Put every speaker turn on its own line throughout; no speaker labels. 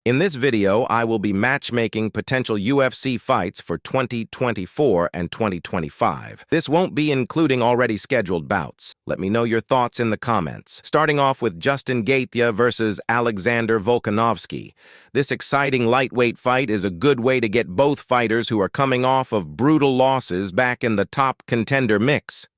In this video, I will be matchmaking potential UFC fights for 2024 and 2025. This won't be including already scheduled bouts. Let me know your thoughts in the comments. Starting off with Justin Gaethje versus Alexander Volkanovski. This exciting lightweight fight is a good way to get both fighters who are coming off of brutal losses back in the top contender mix.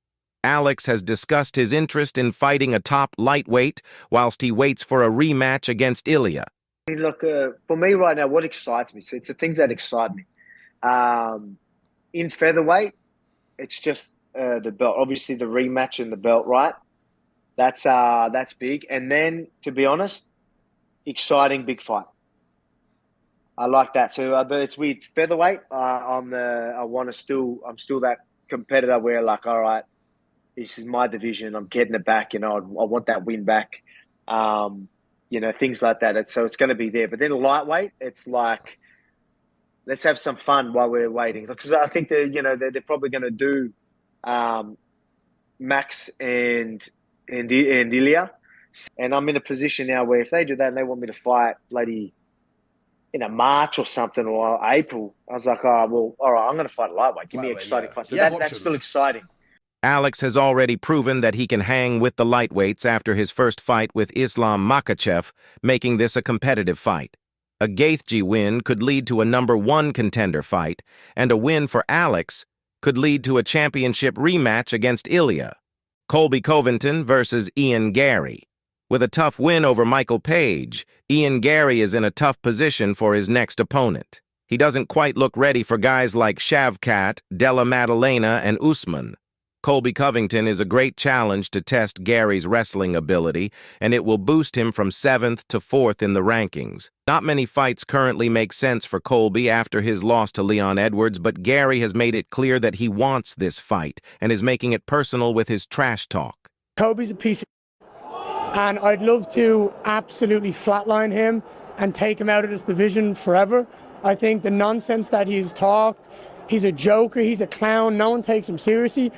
Alex has discussed his interest in fighting a top lightweight whilst he waits for a rematch against Ilya.
Look, for me right now, what excites me, so it's the things that excite me. In featherweight, it's just the belt. Obviously, the rematch and the belt, right? That's big. And then, to be honest, exciting big fight. I like that. So, but it's weird. Featherweight, I'm still that competitor where, like, all right, this is my division. I'm getting it back. I want that win back. Things like that. So it's going to be there. But then lightweight, it's like, let's have some fun while we're waiting. Because I think they're probably going to do Max and Ilya. And I'm in a position now where if they do that and they want me to fight bloody March or something, or April, I was like, oh, well, all right, I'm going to fight lightweight. Give me an exciting fight. So that's still exciting.
Alex has already proven that he can hang with the lightweights after his first fight with Islam Makhachev, making this a competitive fight. A Gaethje win could lead to a #1 contender fight, and a win for Alex could lead to a championship rematch against Ilya. Colby Covington versus Garry. With a tough win over Michael Page, Garry is in a tough position for his next opponent. He doesn't quite look ready for guys like Shavkat, Della, Maddalena, and Usman. Colby Covington is a great challenge to test Garry's wrestling ability, and it will boost him from 7th to 4th in the rankings. Not many fights currently make sense for Colby after his loss to Leon Edwards, but Garry has made it clear that he wants this fight and is making it personal with his trash talk.
Colby's a piece of and I'd love to absolutely flatline him and take him out of this division forever. I think the nonsense that he's talked, he's a joker, he's a clown, no one takes him seriously.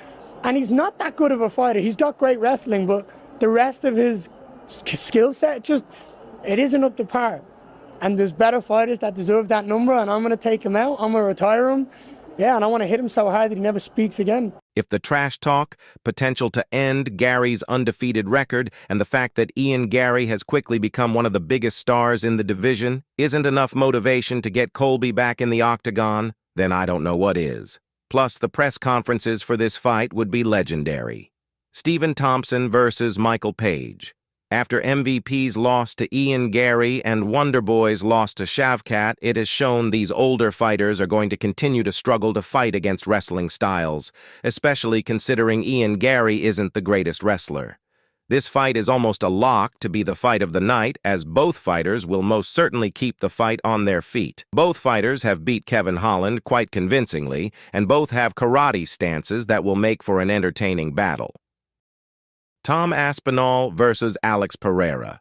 And he's not that good of a fighter. He's got great wrestling, but the rest of his skill set, it isn't up to par. And there's better fighters that deserve that number, and I'm going to take him out. I'm going to retire him. Yeah, and I want to hit him so hard that he never speaks again.
If the trash talk, potential to end Garry's undefeated record, and the fact that Garry has quickly become one of the biggest stars in the division isn't enough motivation to get Colby back in the octagon, then I don't know what is. Plus, the press conferences for this fight would be legendary. Stephen Thompson versus Michael Page. After MVP's loss to Garry and Wonderboy's loss to Shavkat, it has shown these older fighters are going to continue to struggle to fight against wrestling styles, especially considering Garry isn't the greatest wrestler. This fight is almost a lock to be the fight of the night, as both fighters will most certainly keep the fight on their feet. Both fighters have beat Kevin Holland quite convincingly, and both have karate stances that will make for an entertaining battle. Tom Aspinall versus Alex Pereira.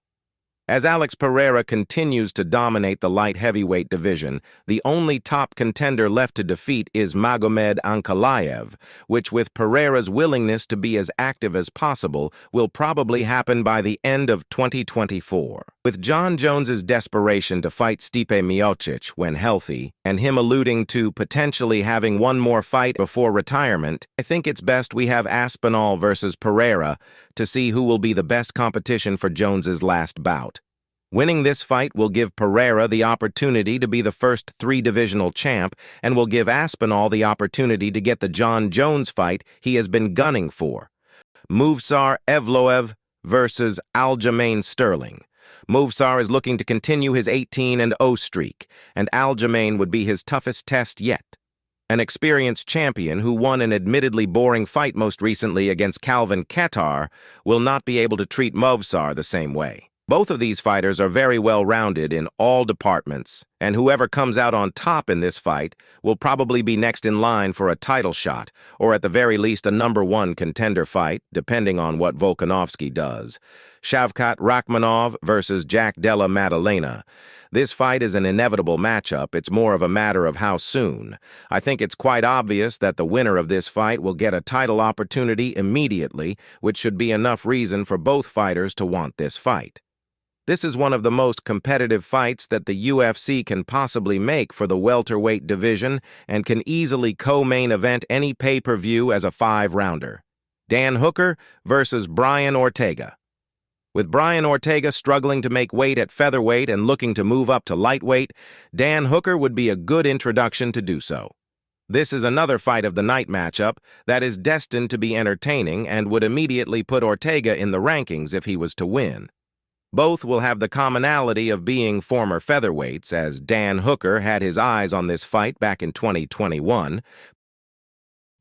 As Alex Pereira continues to dominate the light heavyweight division, the only top contender left to defeat is Magomed Ankalaev, which with Pereira's willingness to be as active as possible will probably happen by the end of 2024. With Jon Jones's desperation to fight Stipe Miocic when healthy, and him alluding to potentially having one more fight before retirement, I think it's best we have Aspinall versus Pereira to see who will be the best competition for Jones's last bout. Winning this fight will give Pereira the opportunity to be the first 3-divisional champ and will give Aspinall the opportunity to get the Jon Jones fight he has been gunning for. Movsar Evloev versus Aljamain Sterling. Movsar is looking to continue his 18-0 streak, and Aljamain would be his toughest test yet. An experienced champion who won an admittedly boring fight most recently against Calvin Kattar will not be able to treat Movsar the same way. Both of these fighters are very well-rounded in all departments, and whoever comes out on top in this fight will probably be next in line for a title shot, or at the very least a #1 contender fight, depending on what Volkanovski does. Shavkat Rakhmanov versus Della Maddalena. This fight is an inevitable matchup. It's more of a matter of how soon. I think it's quite obvious that the winner of this fight will get a title opportunity immediately, which should be enough reason for both fighters to want this fight. This is one of the most competitive fights that the UFC can possibly make for the welterweight division and can easily co-main event any pay-per-view as a 5-rounder. Dan Hooker versus Brian Ortega. With Brian Ortega struggling to make weight at featherweight and looking to move up to lightweight, Dan Hooker would be a good introduction to do so. This is another fight of the night matchup that is destined to be entertaining and would immediately put Ortega in the rankings if he was to win. Both will have the commonality of being former featherweights, as Dan Hooker had his eyes on this fight back in 2021.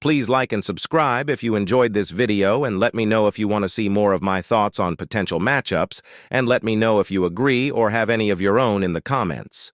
Please like and subscribe if you enjoyed this video, and let me know if you want to see more of my thoughts on potential matchups, and let me know if you agree or have any of your own in the comments.